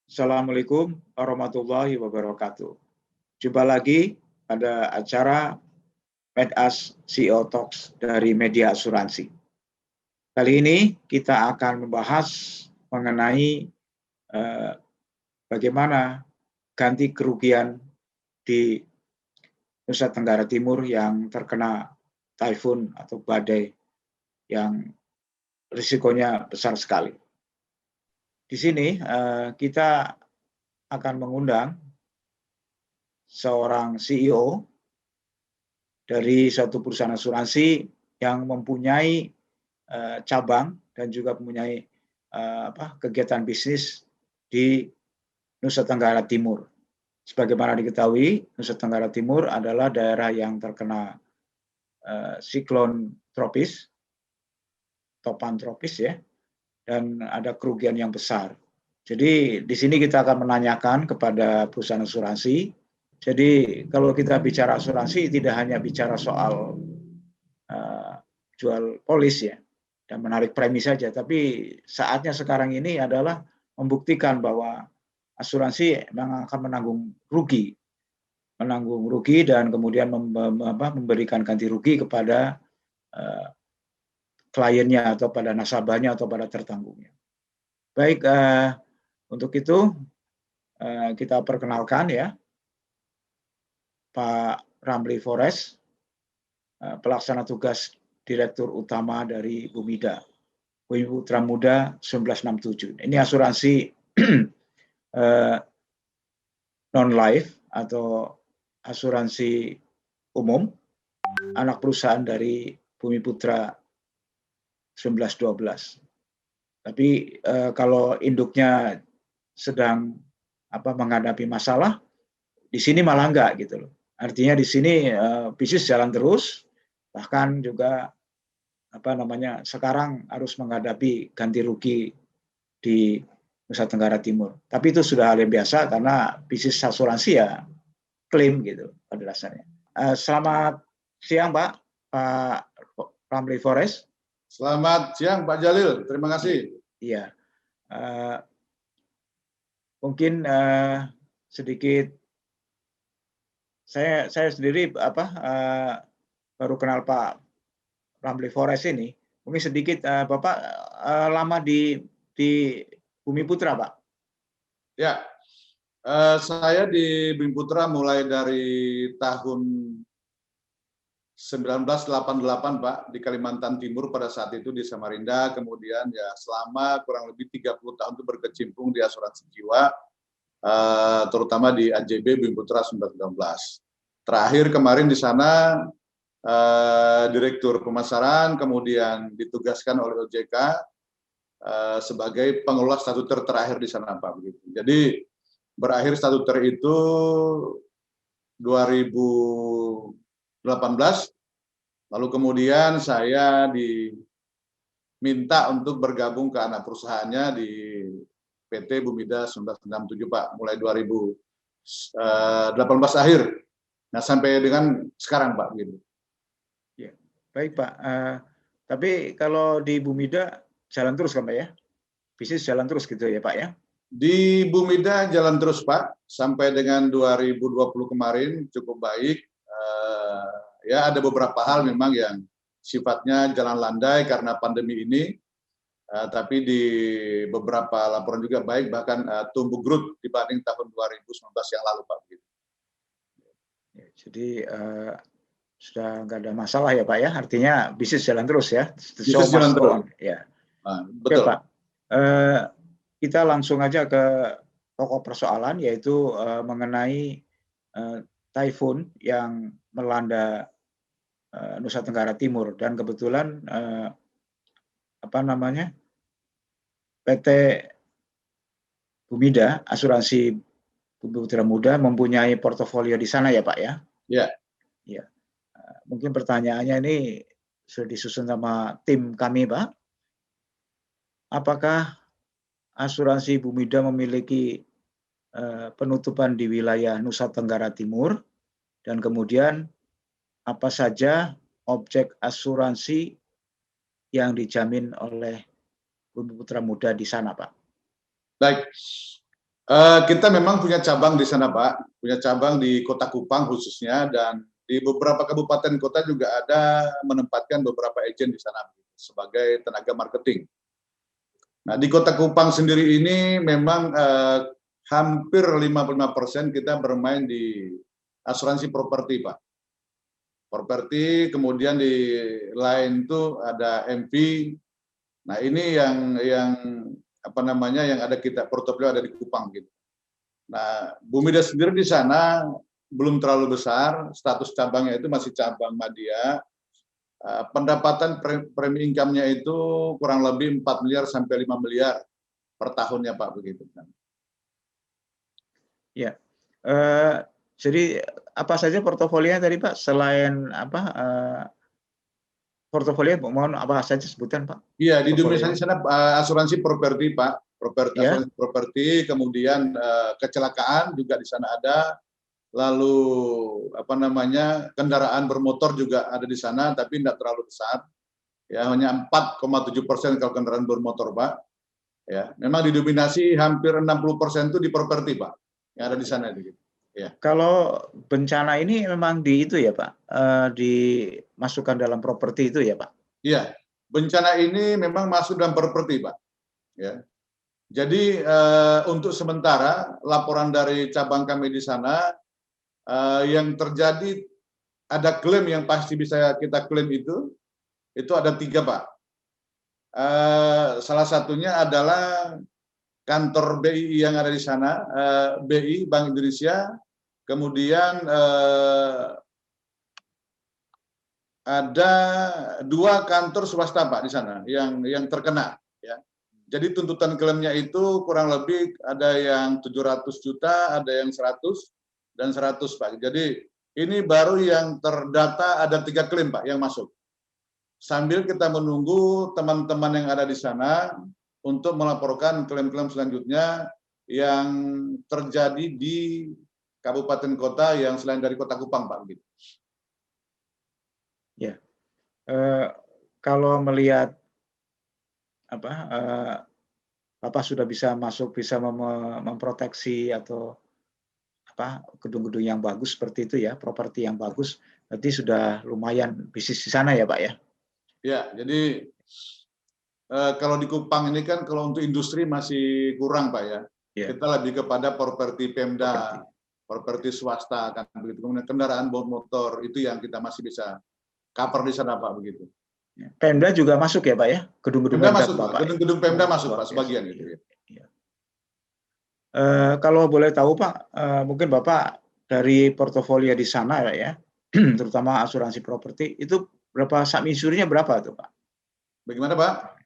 Assalamualaikum warahmatullahi wabarakatuh. Jumpa lagi pada acara MedAs CEO Talks dari Media Asuransi. Kali ini kita akan membahas mengenai bagaimana ganti kerugian di Nusa Tenggara Timur yang terkena taifun atau badai yang risikonya besar sekali. Di sini kita akan mengundang seorang CEO dari suatu perusahaan asuransi yang mempunyai cabang dan juga mempunyai kegiatan bisnis di Nusa Tenggara Timur. Sebagaimana diketahui, Nusa Tenggara Timur adalah daerah yang terkena siklon tropis, topan tropis ya, dan ada kerugian yang besar. Jadi di sini kita akan menanyakan kepada perusahaan asuransi. Jadi kalau kita bicara asuransi tidak hanya bicara soal jual polis ya dan menarik premi saja, tapi saatnya sekarang ini adalah membuktikan bahwa asuransi memang akan menanggung rugi dan kemudian memberikan ganti rugi kepada kliennya atau pada nasabahnya atau pada tertanggungnya. Baik, untuk itu kita perkenalkan ya Pak Ramli Forest, pelaksana tugas Direktur Utama dari Bumida, Bumi Putra Muda 1967. Ini asuransi non-life atau asuransi umum, anak perusahaan dari Bumi Putra 1912. Tapi kalau induknya sedang menghadapi masalah, di sini malah enggak gitu loh. Artinya di sini bisnis jalan terus, bahkan juga sekarang harus menghadapi ganti rugi di Nusa Tenggara Timur. Tapi itu sudah hal yang biasa karena bisnis asuransi ya klaim gitu pada dasarnya. Selamat siang Pak Ramli Forest. Selamat siang Pak Jalil, terima kasih. Iya, mungkin sedikit saya sendiri baru kenal Pak Ramli Forest ini. Mungkin sedikit Bapak lama di Bumi Putra Pak. Ya, saya di Bumi Putra mulai dari tahun 1988 Pak, di Kalimantan Timur pada saat itu di Samarinda, kemudian ya selama kurang lebih 30 tahun itu berkecimpung di asuransi jiwa, terutama di AJB Bumi Putra 1919. Terakhir kemarin di sana Direktur Pemasaran, kemudian ditugaskan oleh OJK sebagai pengelola statuter terakhir di sana Pak. Begitu. Jadi berakhir statuter itu 2018, lalu kemudian saya diminta untuk bergabung ke anak perusahaannya di PT Bumida 1967 Pak, mulai 2018 akhir. Nah sampai dengan sekarang Pak. Gitu. Ya, baik Pak. Tapi kalau di Bumida jalan terus kan Pak ya? Bisnis jalan terus gitu ya Pak ya? Di Bumida jalan terus Pak, sampai dengan 2020 kemarin cukup baik. Ya ada beberapa hal memang yang sifatnya jalan landai karena pandemi ini, tapi di beberapa laporan juga baik, bahkan tumbuh growth dibanding tahun 2019 yang lalu Pak. Ya, jadi sudah nggak ada masalah ya Pak ya, artinya bisnis jalan terus ya. Bisnis jalan terus. Ya. Betul. Oke, Pak. Kita langsung aja ke pokok persoalan, yaitu mengenai taifun yang melanda Nusa Tenggara Timur, dan kebetulan PT Bumida Asuransi Bumi Putra Muda mempunyai portofolio di sana ya Pak ya? Ya. Ya. Mungkin pertanyaannya ini sudah disusun sama tim kami Pak. Apakah asuransi Bumida memiliki penutupan di wilayah Nusa Tenggara Timur, dan kemudian apa saja objek asuransi yang dijamin oleh Bumi Putra Muda di sana Pak? Baik, Kita memang punya cabang di sana, Pak. Punya cabang di Kota Kupang khususnya, dan di beberapa kabupaten kota juga ada menempatkan beberapa agen di sana sebagai tenaga marketing. Nah, di Kota Kupang sendiri ini memang hampir 55% kita bermain di asuransi properti, Pak. Properti, kemudian di lain itu ada MV. Nah, ini yang apa namanya, yang ada kita portofolio ada di Kupang gitu. Nah, Bumida sendiri di sana belum terlalu besar, status cabangnya itu masih cabang Madya. Pendapatan premi income-nya itu kurang lebih 4 miliar sampai 5 miliar per tahunnya, Pak, begitu kan. Ya. Jadi apa saja portofolionya tadi, Pak? Selain apa, portofolio mohon apa saja sebutan, Pak? Iya, di Portofolio. Indonesia sana asuransi properti, Pak. Ya. Asuransi properti, kemudian kecelakaan juga di sana ada. Lalu apa namanya, kendaraan bermotor juga ada di sana, tapi tidak terlalu besar. Ya, hanya 4,7% kalau kendaraan bermotor, Pak. Ya, memang didominasi hampir 60% itu di properti, Pak, yang ada di sana gitu. Ya. Kalau bencana ini memang di itu ya, Pak, dimasukkan dalam properti itu ya, Pak? Iya, bencana ini memang masuk dalam properti, Pak. Ya. Jadi untuk sementara laporan dari cabang kami di sana yang terjadi ada klaim yang pasti bisa kita klaim itu ada 3, Pak. Salah satunya adalah kantor BI yang ada di sana, BI Bank Indonesia, kemudian ada 2 kantor swasta, Pak, di sana yang terkena. Ya. Jadi tuntutan klaimnya itu kurang lebih ada yang 700 juta, ada yang 100 dan 100, Pak. Jadi ini baru yang terdata ada 3 klaim, Pak, yang masuk. Sambil kita menunggu teman-teman yang ada di sana untuk melaporkan klaim-klaim selanjutnya yang terjadi di kabupaten kota yang selain dari Kota Kupang, Pak. Gitu. Ya. Kalau melihat apa, Bapak sudah bisa masuk, bisa memproteksi atau apa, gedung-gedung yang bagus seperti itu ya, properti yang bagus, berarti sudah lumayan bisnis di sana ya, Pak, ya? Ya, jadi kalau di Kupang ini kan kalau untuk industri masih kurang, Pak, ya. Ya. Kita lebih kepada properti Pemda, properti swasta kan begitu. Kemudian kendaraan motor itu yang kita masih bisa cover di sana, Pak, begitu. Pemda juga masuk ya, Pak, ya? Gedung-gedung Pemda Pemda masuk, Pak. Bapak. Gedung-gedung Pemda masuk, Pak, sebagian gitu. Ya. Kalau boleh tahu, Pak, mungkin Bapak dari portofolio di sana ya, terutama asuransi properti, itu berapa sum insure-nya berapa tuh, Pak? Bagaimana, Pak?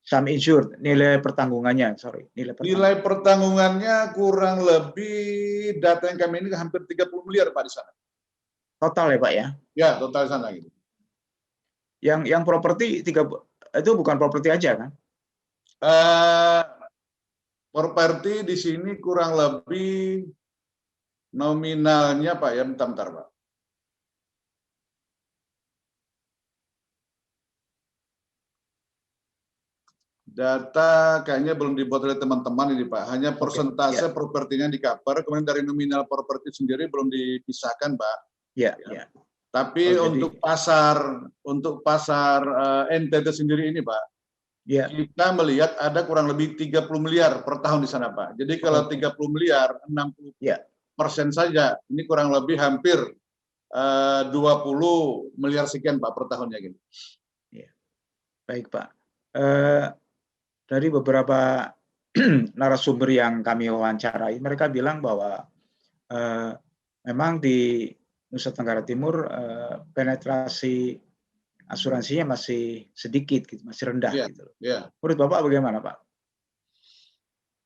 Sum insure, nilai pertanggungannya, Nilai pertanggungannya kurang lebih data yang kami ini hampir 30 miliar, Pak, di sana. Total ya, Pak, ya? Ya, total di sana gitu. Yang properti itu bukan properti aja kan? Properti di sini kurang lebih nominalnya, Pak, ya, bentar, Pak. Data kayaknya belum dibuat oleh teman-teman ini, Pak. Hanya persentase propertinya di cover, kemudian dari nominal properti sendiri belum dipisahkan, Pak. Ya. Tapi untuk pasar NTT sendiri ini, Pak, kita melihat ada kurang lebih 30 miliar per tahun di sana, Pak. Jadi kalau 30 miliar, 60% saja, ini kurang lebih hampir 20 miliar sekian, Pak, per tahunnya gitu. Ya. Baik, Pak. Dari beberapa narasumber yang kami wawancarai, mereka bilang bahwa memang di Nusa Tenggara Timur penetrasi asuransinya masih sedikit, gitu, masih rendah. Gitu. Menurut Bapak bagaimana, Pak?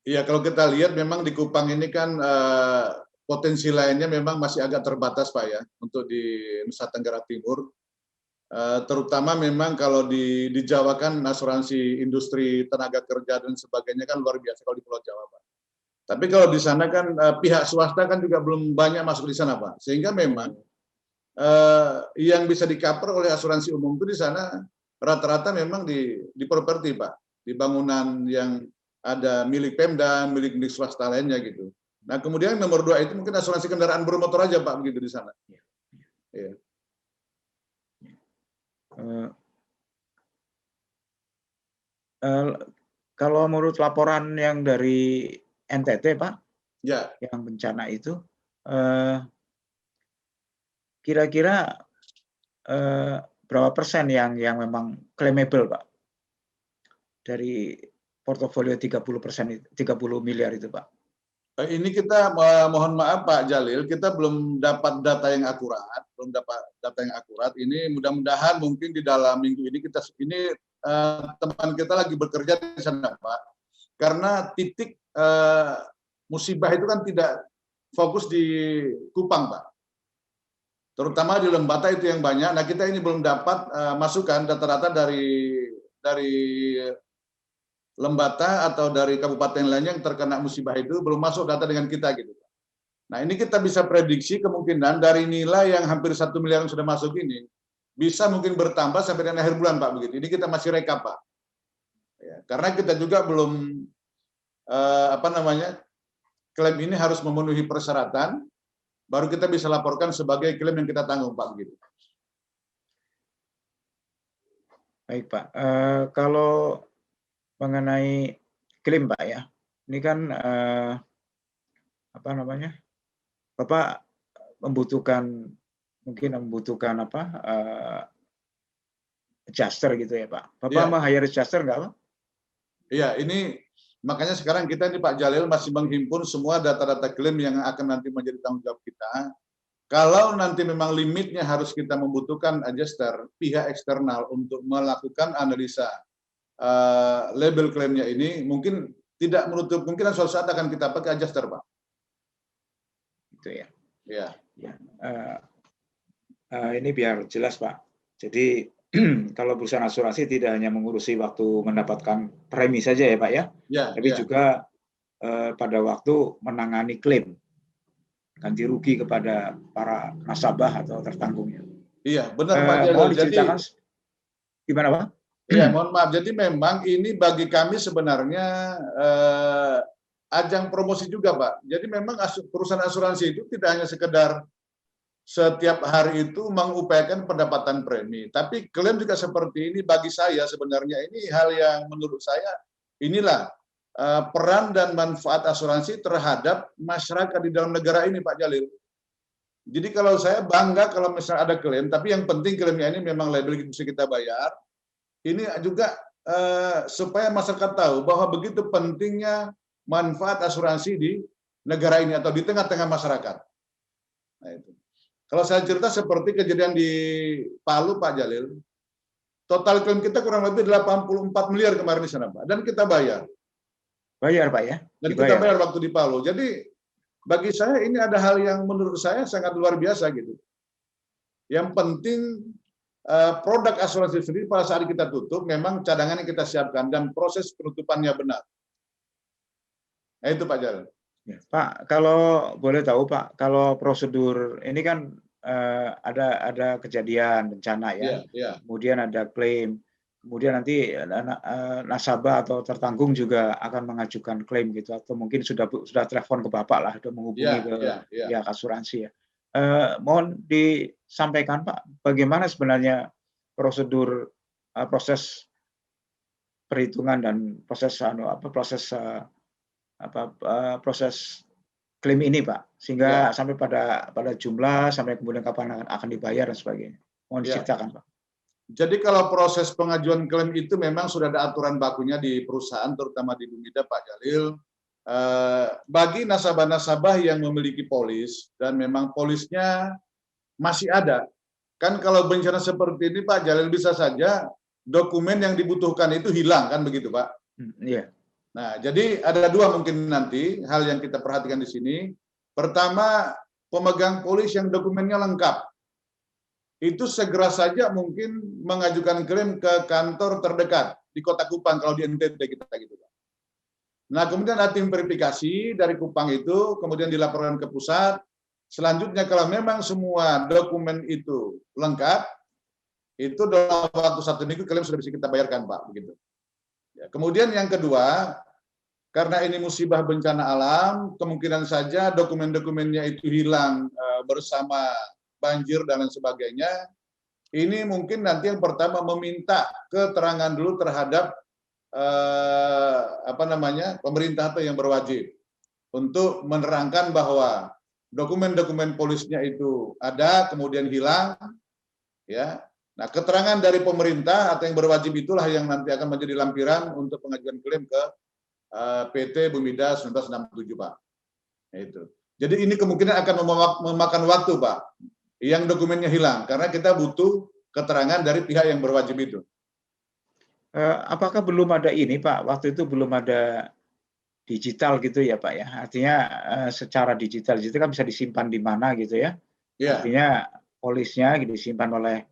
Iya, kalau kita lihat memang di Kupang ini kan potensi lainnya memang masih agak terbatas, Pak, ya, untuk di Nusa Tenggara Timur. Terutama memang kalau di Jawa kan asuransi industri tenaga kerja dan sebagainya kan luar biasa kalau di Pulau Jawa, Pak. Tapi kalau di sana kan pihak swasta kan juga belum banyak masuk di sana, Pak. Sehingga memang yang bisa di-cover oleh asuransi umum itu di sana rata-rata memang di properti, Pak. Di bangunan yang ada milik Pemda, milik swasta lainnya gitu. Nah, kemudian nomor 2 itu mungkin asuransi kendaraan bermotor aja Pak, begitu di sana. Iya. Kalau menurut laporan yang dari NTT Pak, Ya. yang bencana itu, kira-kira berapa persen yang memang claimable Pak? Dari portofolio 30% 30 miliar itu Pak. Ini kita mohon maaf Pak Jalil, kita belum dapat data yang akurat, Ini mudah-mudahan mungkin di dalam minggu ini teman kita lagi bekerja di sana Pak. Karena titik musibah itu kan tidak fokus di Kupang Pak. Terutama di Lembata itu yang banyak. Nah, kita ini belum dapat masukan data-data dari Lembata atau dari kabupaten lainnya yang terkena musibah itu, belum masuk data dengan kita gitu. Nah, ini kita bisa prediksi kemungkinan dari nilai yang hampir 1 miliar yang sudah masuk ini bisa mungkin bertambah sampai dengan akhir bulan Pak, begitu. Ini kita masih rekap Pak. Ya, karena kita juga belum klaim ini harus memenuhi persyaratan, baru kita bisa laporkan sebagai klaim yang kita tanggung Pak, begitu. Baik Pak, kalau mengenai klaim Pak ya, ini kan Bapak membutuhkan adjuster gitu ya Pak. Bapak Ya. hire adjuster nggak Pak? Iya, ini makanya sekarang kita ini Pak Jalil masih menghimpun semua data-data klaim yang akan nanti menjadi tanggung jawab kita. Kalau nanti memang limitnya harus kita membutuhkan adjuster, pihak eksternal untuk melakukan analisa label klaimnya ini, mungkin tidak menutup kemungkinan suatu saat akan kita pakai adjuster Pak. Itu ya. Ya. Ini biar jelas Pak. Jadi kalau perusahaan asuransi tidak hanya mengurusi waktu mendapatkan premi saja ya Pak ya, tapi juga pada waktu menangani klaim ganti rugi kepada para nasabah atau tertanggungnya. Iya, benar Pak Jalil. Mohon diceritakan gimana Pak? Iya, mohon maaf. Jadi memang ini bagi kami sebenarnya ajang promosi juga Pak. Jadi memang perusahaan asuransi itu tidak hanya sekedar setiap hari itu mengupayakan pendapatan premi. Tapi klaim juga seperti ini bagi saya sebenarnya ini hal yang menurut saya inilah peran dan manfaat asuransi terhadap masyarakat di dalam negara ini Pak Jalil. Jadi kalau saya bangga kalau misalnya ada klaim, tapi yang penting klaimnya ini memang label bisa kita bayar. Ini juga supaya masyarakat tahu bahwa begitu pentingnya manfaat asuransi di negara ini atau di tengah-tengah masyarakat. Nah, itu. Kalau saya cerita seperti kejadian di Palu, Pak Jalil, total klaim kita kurang lebih 84 miliar kemarin di sana, Pak. Dan kita bayar. Bayar, Pak ya? Dan kita bayar waktu di Palu. Jadi bagi saya ini ada hal yang menurut saya sangat luar biasa gitu. Yang penting produk asuransi sendiri pada saat kita tutup memang cadangan yang kita siapkan dan proses penutupannya benar. Nah, itu Pak Jalil. Ya, Pak, kalau boleh tahu Pak, kalau prosedur ini kan ada kejadian bencana ya, kemudian ada klaim, kemudian nanti nasabah atau tertanggung juga akan mengajukan klaim gitu, atau mungkin sudah telepon ke Bapak lah, sudah menghubungi ke pihak asuransi ya. Mohon disampaikan Pak, bagaimana sebenarnya prosedur proses perhitungan dan proses proses klaim ini Pak, sehingga sampai pada jumlah, sampai kemudian kapan akan dibayar dan sebagainya. Mohon diceritakan Pak. Jadi kalau proses pengajuan klaim itu memang sudah ada aturan bakunya di perusahaan, terutama di Bumida Pak Jalil. Bagi nasabah-nasabah yang memiliki polis dan memang polisnya masih ada, kan kalau bencana seperti ini Pak Jalil bisa saja dokumen yang dibutuhkan itu hilang kan begitu Pak? Iya. Nah, jadi ada dua mungkin nanti hal yang kita perhatikan di sini. Pertama, pemegang polis yang dokumennya lengkap. Itu segera saja mungkin mengajukan klaim ke kantor terdekat di Kota Kupang kalau di NTT kita gitu Pak. Nah, kemudian ada tim verifikasi dari Kupang itu, kemudian dilaporkan ke pusat. Selanjutnya kalau memang semua dokumen itu lengkap, itu dalam waktu 1 minggu klaim sudah bisa kita bayarkan Pak, begitu. Ya, kemudian yang kedua, karena ini musibah bencana alam, kemungkinan saja dokumen-dokumennya itu hilang bersama banjir dan lain sebagainya. Ini mungkin nanti yang pertama meminta keterangan dulu terhadap pemerintah atau yang berwajib untuk menerangkan bahwa dokumen-dokumen polisnya itu ada kemudian hilang, ya. Nah, keterangan dari pemerintah atau yang berwajib itulah yang nanti akan menjadi lampiran untuk pengajuan klaim ke PT Bumida 1967, Pak. Itu. Jadi ini kemungkinan akan memakan waktu, Pak, yang dokumennya hilang, karena kita butuh keterangan dari pihak yang berwajib itu. Apakah belum ada ini, Pak? Waktu itu belum ada digital gitu ya, Pak ya? Artinya secara digital itu kan bisa disimpan di mana gitu ya? Ya. Artinya polisnya disimpan oleh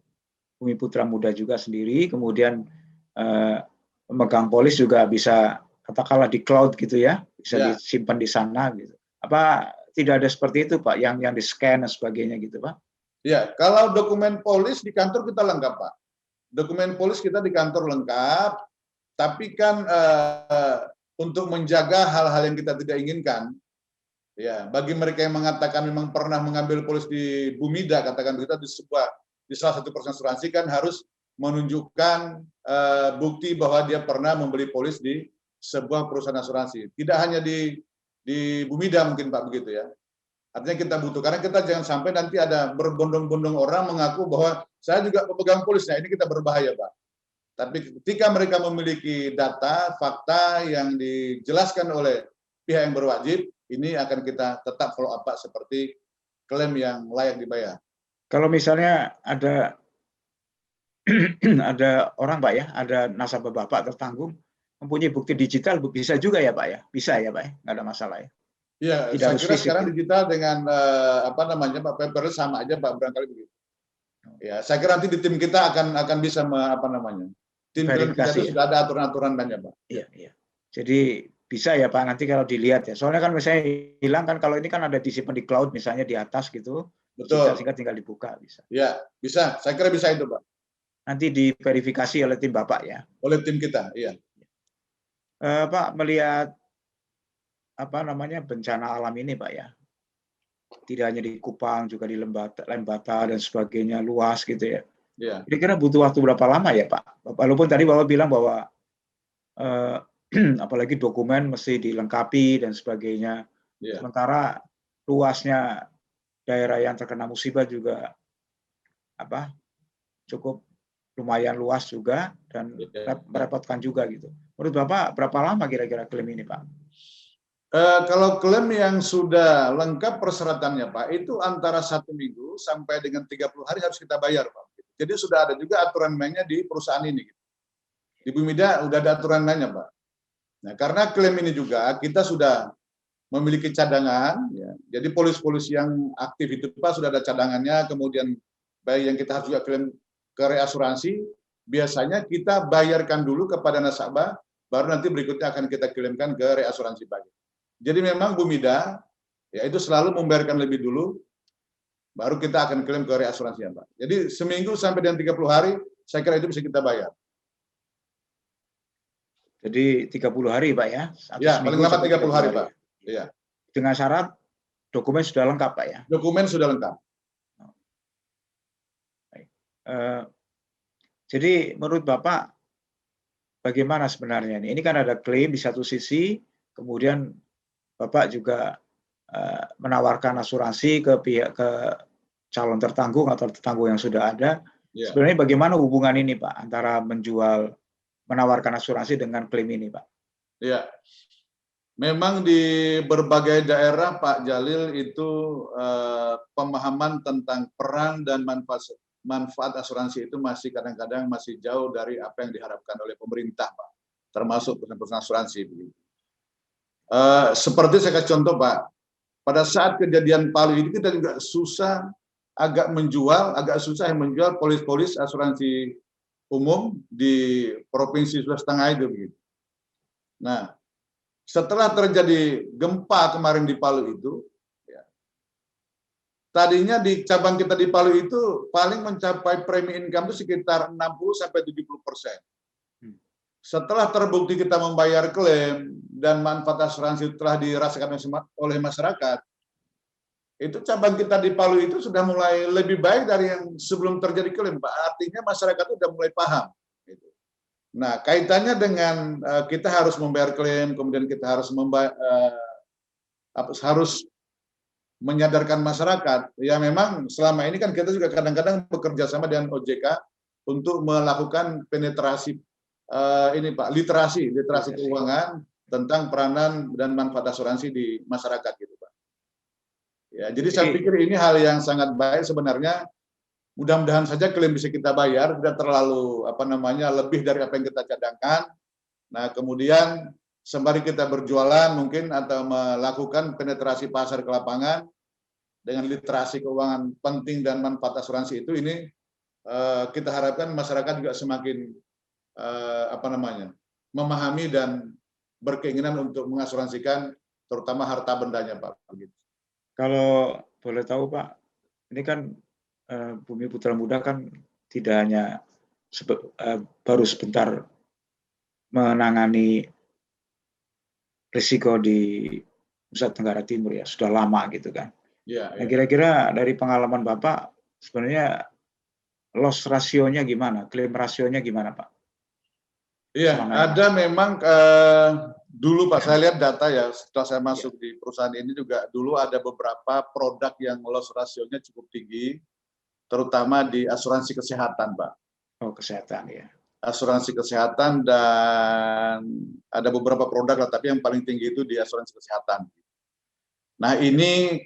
Bumi Putra Muda juga sendiri, kemudian pemegang polis juga bisa katakanlah di cloud gitu ya, bisa disimpan di sana gitu. Apa tidak ada seperti itu, Pak, yang di-scan dan sebagainya gitu, Pak? Ya, kalau dokumen polis di kantor kita lengkap, Pak. Dokumen polis kita di kantor lengkap, tapi kan untuk menjaga hal-hal yang kita tidak inginkan, ya, bagi mereka yang mengatakan memang pernah mengambil polis di Bumida, katakan kita di salah satu perusahaan asuransi kan harus menunjukkan bukti bahwa dia pernah membeli polis di sebuah perusahaan asuransi. Tidak hanya di Bumida mungkin, Pak, begitu ya. Artinya kita butuh, karena kita jangan sampai nanti ada berbondong-bondong orang mengaku bahwa saya juga pemegang polis. Nah, ini kita berbahaya, Pak. Tapi ketika mereka memiliki data, fakta yang dijelaskan oleh pihak yang berwajib, ini akan kita tetap follow up, Pak, seperti klaim yang layak dibayar. Kalau misalnya ada ada orang, Pak ya, ada nasabah Bapak tertanggung, mempunyai bukti digital, bisa juga ya, Pak ya? Bisa ya, Pak ya? Nggak ada masalah ya? Iya, saya kira sekarang digital dengan Pak paperless sama aja, Pak, barangkali begitu. Ya, saya kira nanti di tim kita akan bisa tim verifikasi ya? Sudah ada aturan-aturannya, Pak. Iya, iya. Jadi bisa ya, Pak, nanti kalau dilihat ya. Soalnya kan misalnya hilang kan, kalau ini kan ada disimpan di cloud misalnya di atas gitu. Betul. Sehingga tinggal dibuka bisa. Ya, bisa. Saya kira bisa itu, Pak. Nanti diverifikasi oleh tim Bapak ya. Oleh tim kita, iya. Pak, melihat bencana alam ini, Pak ya. Tidak hanya di Kupang, juga di Lembata dan sebagainya, luas gitu ya. Iya. Kira-kira butuh waktu berapa lama ya, Pak? Walaupun tadi Bapak bilang bahwa apalagi dokumen mesti dilengkapi dan sebagainya. Yeah. Sementara luasnya daerah yang terkena musibah juga cukup lumayan luas juga dan merepotkan juga gitu. Menurut Bapak berapa lama kira-kira klaim ini, Pak? Kalau klaim yang sudah lengkap persyaratannya, Pak, itu antara 1 minggu sampai dengan 30 hari harus kita bayar, Pak. Jadi sudah ada juga aturan mainnya di perusahaan ini. Di Bumida udah ada aturan mainnya, Pak. Nah, karena klaim ini juga kita sudah memiliki cadangan, ya. Jadi polis-polis yang aktif itu, Pak, sudah ada cadangannya. Kemudian baik yang kita harus juga klaim ke reasuransi, biasanya kita bayarkan dulu kepada nasabah, baru nanti berikutnya akan kita klaimkan ke reasuransi pagi. Jadi memang Bumida ya itu selalu membayarkan lebih dulu, baru kita akan klaim ke reasuransi, ya, Pak. Jadi seminggu sampai dengan 30 hari, saya kira itu bisa kita bayar. Jadi 30 hari, Pak ya? Ya, paling lama 30 hari, Pak. Iya. Dengan syarat dokumen sudah lengkap, Pak ya? Dokumen sudah lengkap. Jadi menurut Bapak bagaimana sebenarnya ini? Ini kan ada klaim di satu sisi, kemudian Bapak juga menawarkan asuransi ke calon tertanggung atau tertanggung yang sudah ada. Yeah. Sebenarnya bagaimana hubungan ini, Pak, antara menawarkan asuransi dengan klaim ini, Pak? Ya, memang di berbagai daerah, Pak Jalil, itu pemahaman tentang peran dan manfaat asuransi itu masih kadang-kadang masih jauh dari apa yang diharapkan oleh pemerintah, Pak, termasuk perusahaan asuransi. Seperti saya kasih contoh, Pak, pada saat kejadian Palu ini kita juga agak susah menjual polis-polis asuransi umum di Provinsi Sulawesi Tengah itu. Begitu. Nah, setelah terjadi gempa kemarin di Palu itu, ya, tadinya di cabang kita di Palu itu paling mencapai premi income itu sekitar 60-70%. setelah terbukti kita membayar klaim dan manfaat asuransi telah dirasakan oleh masyarakat, itu cabang kita di Palu itu sudah mulai lebih baik dari yang sebelum terjadi klaim, Pak. Artinya masyarakat sudah mulai paham. Gitu. Nah, kaitannya dengan kita harus membayar klaim, kemudian kita harus menyadarkan masyarakat. Ya memang selama ini kan kita juga kadang-kadang bekerja sama dengan OJK untuk melakukan penetrasi ini Pak, literasi keuangan tentang peranan dan manfaat asuransi di masyarakat gitu Pak. Ya, jadi saya pikir ini hal yang sangat baik sebenarnya. Mudah-mudahan saja klaim bisa kita bayar, tidak terlalu lebih dari apa yang kita cadangkan. Nah, kemudian sembari kita berjualan mungkin atau melakukan penetrasi pasar ke lapangan dengan literasi keuangan penting dan manfaat asuransi itu, ini kita harapkan masyarakat juga semakin memahami dan berkeinginan untuk mengasuransikan terutama harta bendanya Pak. Begitu. Kalau boleh tahu Pak, ini kan Bumi Putra Muda kan tidak hanya baru sebentar menangani risiko di Nusa Tenggara Timur ya, sudah lama gitu kan. Ya, nah, kira-kira dari pengalaman Bapak sebenarnya loss rasionya gimana, klaim rasionya gimana Pak? Iya, ada memang dulu Pak, saya lihat data ya, setelah saya masuk di perusahaan ini juga dulu ada beberapa produk yang loss rasionya cukup tinggi, terutama di asuransi kesehatan Pak. Oh, kesehatan ya. Asuransi kesehatan dan ada beberapa produk lah, tapi yang paling tinggi itu di asuransi kesehatan. Nah ini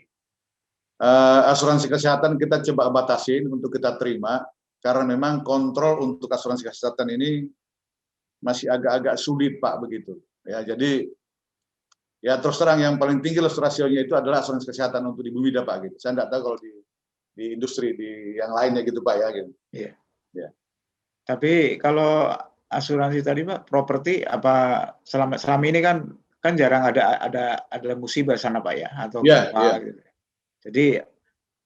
asuransi kesehatan kita coba batasin untuk kita terima, karena memang kontrol untuk asuransi kesehatan ini masih agak-agak sulit Pak begitu. Ya, jadi ya terus terang yang paling tinggi loss rasionya itu adalah asuransi kesehatan untuk di Bumida Pak gitu. Saya tidak tahu kalau di industri di yang lainnya gitu Pak ya gitu. Iya. Ya. Tapi kalau asuransi tadi Pak, properti apa selama ini kan jarang ada musibah sana Pak ya, atau gempa gitu. Jadi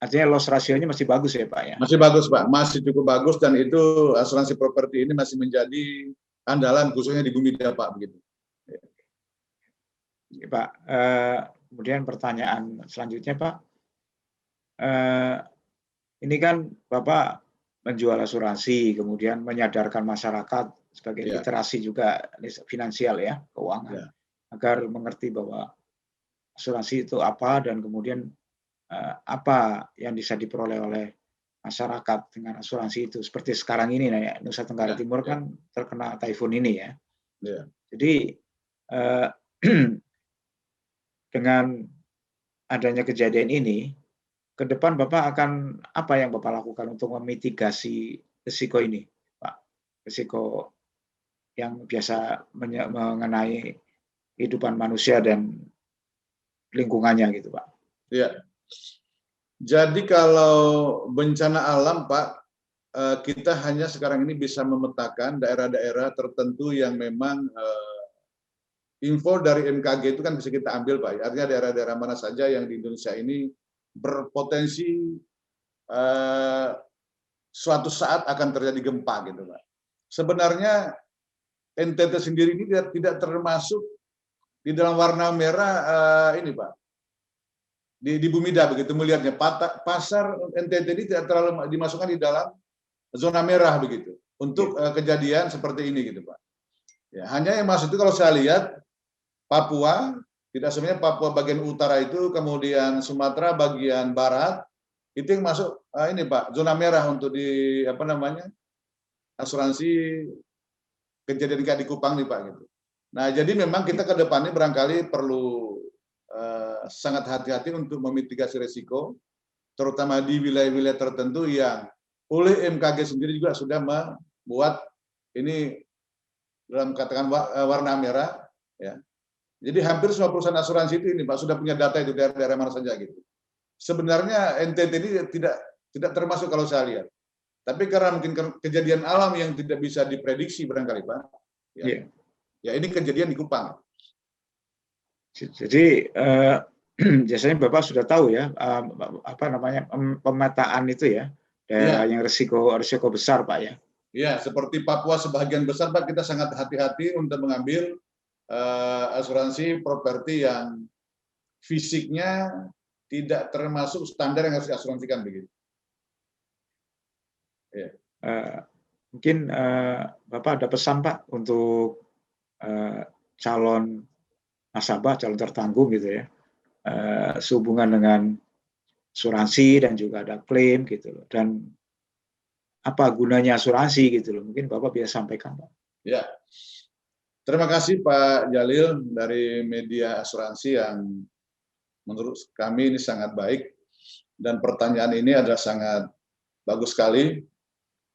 artinya loss rasionya masih bagus ya Pak ya? Masih bagus Pak, masih cukup bagus, dan itu asuransi properti ini masih menjadi andalan khususnya di Bumida Pak begitu. Ya, Pak, kemudian pertanyaan selanjutnya Pak, ini kan Bapak menjual asuransi, kemudian menyadarkan masyarakat sebagai literasi juga finansial ya, keuangan, agar mengerti bahwa asuransi itu apa dan kemudian apa yang bisa diperoleh oleh masyarakat dengan asuransi itu. Seperti sekarang ini ya, Nusa Tenggara Timur kan terkena taifun ini ya. Jadi dengan adanya kejadian ini, ke depan Bapak akan apa yang Bapak lakukan untuk memitigasi risiko ini, Pak? Risiko yang biasa mengenai kehidupan manusia dan lingkungannya gitu, Pak. Iya. Jadi kalau bencana alam, Pak, kita hanya sekarang ini bisa memetakan daerah-daerah tertentu yang memang info dari MKG itu kan bisa kita ambil, Pak. Artinya daerah-daerah mana saja yang di Indonesia ini berpotensi suatu saat akan terjadi gempa gitu, Pak. Sebenarnya NTT sendiri ini tidak termasuk di dalam warna merah ini, Pak. Di Bumida begitu melihatnya, pasar NTT ini tidak terlalu dimasukkan di dalam zona merah begitu untuk kejadian seperti ini gitu Pak. Ya, hanya yang masuk itu kalau saya lihat Papua, tidak sebenarnya Papua bagian utara itu, kemudian Sumatera bagian barat itu yang masuk ini Pak, zona merah untuk di asuransi kejadian kayak di Kupang nih Pak gitu. Nah jadi memang kita ke depannya barangkali perlu sangat hati-hati untuk memitigasi risiko, terutama di wilayah-wilayah tertentu yang oleh MKG sendiri juga sudah membuat ini dalam katakan warna merah, ya. Jadi hampir semua perusahaan asuransi itu ini Pak sudah punya data itu daerah-daerah mana saja gitu. Sebenarnya NTT ini tidak termasuk kalau saya lihat, tapi karena mungkin kejadian alam yang tidak bisa diprediksi barangkali Pak, ya ini kejadian di Kupang. Jadi biasanya Bapak sudah tahu ya pemetaan itu ya, daerah yang risiko besar Pak ya. Ya, seperti Papua sebagian besar Pak, kita sangat hati-hati untuk mengambil asuransi properti yang fisiknya tidak termasuk standar yang harus diasuransikan begitu. Ya. Mungkin Bapak ada pesan Pak untuk calon nasabah, calon tertanggung gitu ya, sehubungan dengan asuransi dan juga ada klaim gitu loh, dan apa gunanya asuransi gitu loh, mungkin Bapak bisa sampaikan Pak. Ya, terima kasih Pak Jalil dari media asuransi yang menurut kami ini sangat baik, dan pertanyaan ini adalah sangat bagus sekali.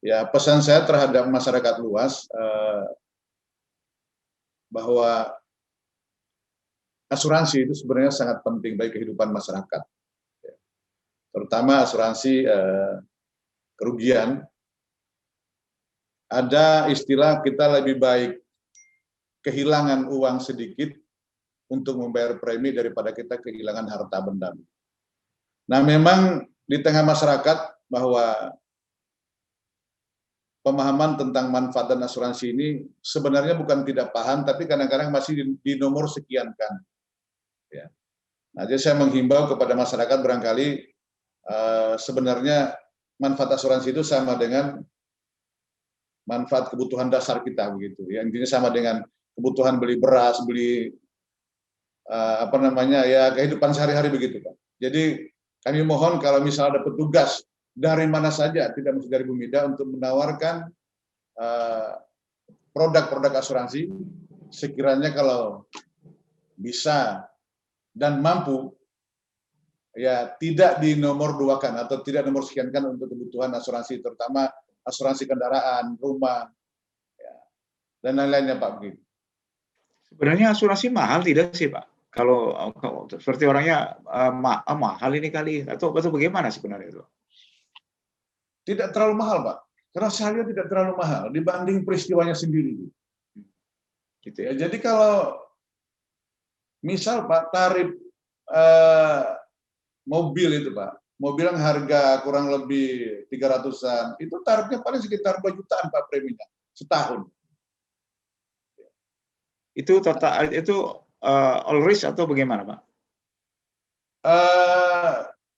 Ya, pesan saya terhadap masyarakat luas bahwa asuransi itu sebenarnya sangat penting bagi kehidupan masyarakat, terutama asuransi kerugian. Ada istilah kita lebih baik kehilangan uang sedikit untuk membayar premi daripada kita kehilangan harta benda. Nah, memang di tengah masyarakat bahwa pemahaman tentang manfaat dan asuransi ini sebenarnya bukan tidak paham, tapi kadang-kadang masih di nomor sekian kan. Ya. Nah, jadi saya menghimbau kepada masyarakat barangkali sebenarnya manfaat asuransi itu sama dengan manfaat kebutuhan dasar kita begitu. Ya, intinya sama dengan kebutuhan beli beras, beli ya kehidupan sehari-hari begitu Pak. Jadi kami mohon kalau misalnya ada petugas dari mana saja, tidak mesti dari Bumida, untuk menawarkan produk-produk asuransi, sekiranya kalau bisa dan mampu, ya tidak dinomor duakan atau tidak nomor sekiankan untuk kebutuhan asuransi, terutama asuransi kendaraan, rumah, ya, dan lain-lainnya Pak. Begitu. Sebenarnya asuransi mahal tidak sih Pak? Kalau seperti orangnya mahal ini kali, atau bagaimana sebenarnya itu? Tidak terlalu mahal Pak, karena saya lihat tidak terlalu mahal dibanding peristiwanya sendiri. Gitu ya. Jadi kalau misal Pak tarif mobil itu Pak, mobil yang harga kurang lebih 300-an, itu tarifnya paling sekitar 2 jutaan Pak preminya setahun. Itu total itu all risk atau bagaimana Pak?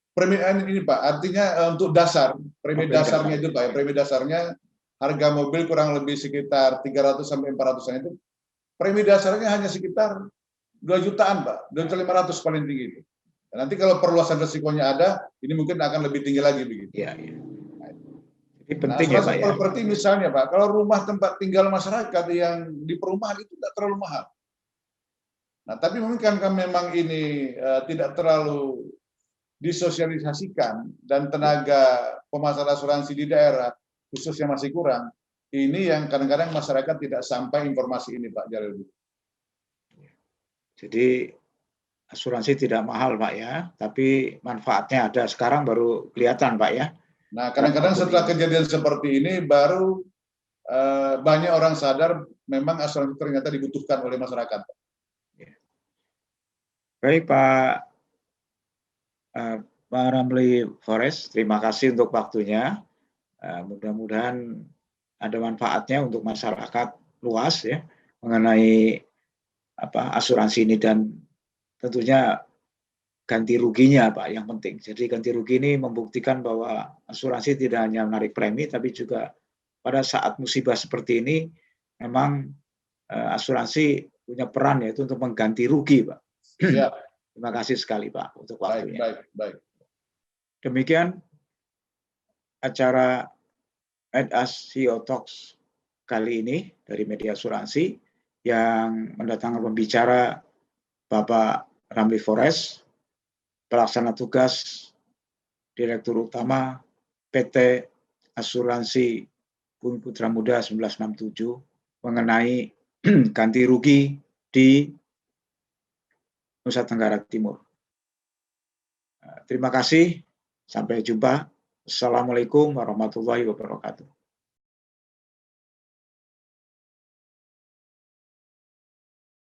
Premi ini Pak, artinya untuk dasar, premi dasarnya itu Pak, ya, premi dasarnya harga mobil kurang lebih sekitar 300 sampai 400-an itu, premi dasarnya hanya sekitar 2 jutaan Pak, 2.500.000 paling tinggi itu. Nanti kalau perluasan resikonya ada, ini mungkin akan lebih tinggi lagi begitu. Iya, iya. Ini penting ya Pak ya. Properti misalnya Pak, kalau rumah tempat tinggal masyarakat yang di perumahan itu tidak terlalu mahal. Nah, tapi mungkin kan memang ini tidak terlalu disosialisasikan dan tenaga pemasaran asuransi di daerah khususnya masih kurang. Ini yang kadang-kadang masyarakat tidak sampai informasi ini Pak Jalil. Jadi asuransi tidak mahal Pak ya, tapi manfaatnya ada sekarang baru kelihatan Pak ya. Nah, kadang-kadang setelah kejadian seperti ini baru banyak orang sadar memang asuransi ternyata dibutuhkan oleh masyarakat. Baik Pak Ramli Forest, terima kasih untuk waktunya. Mudah-mudahan ada manfaatnya untuk masyarakat luas ya mengenai asuransi ini, dan tentunya ganti ruginya Pak yang penting. Jadi ganti rugi ini membuktikan bahwa asuransi tidak hanya menarik premi, tapi juga pada saat musibah seperti ini memang asuransi punya peran yaitu untuk mengganti rugi Pak. Ya. Terima kasih sekali Pak untuk waktunya. Baik. Demikian acara CEO Talks kali ini dari media asuransi yang mendatangkan pembicara Bapak Ramli Forest, pelaksana tugas Direktur Utama PT Asuransi Bumi Putra Muda 1967 mengenai ganti rugi di Nusa Tenggara Timur. Terima kasih, sampai jumpa. Assalamualaikum warahmatullahi wabarakatuh.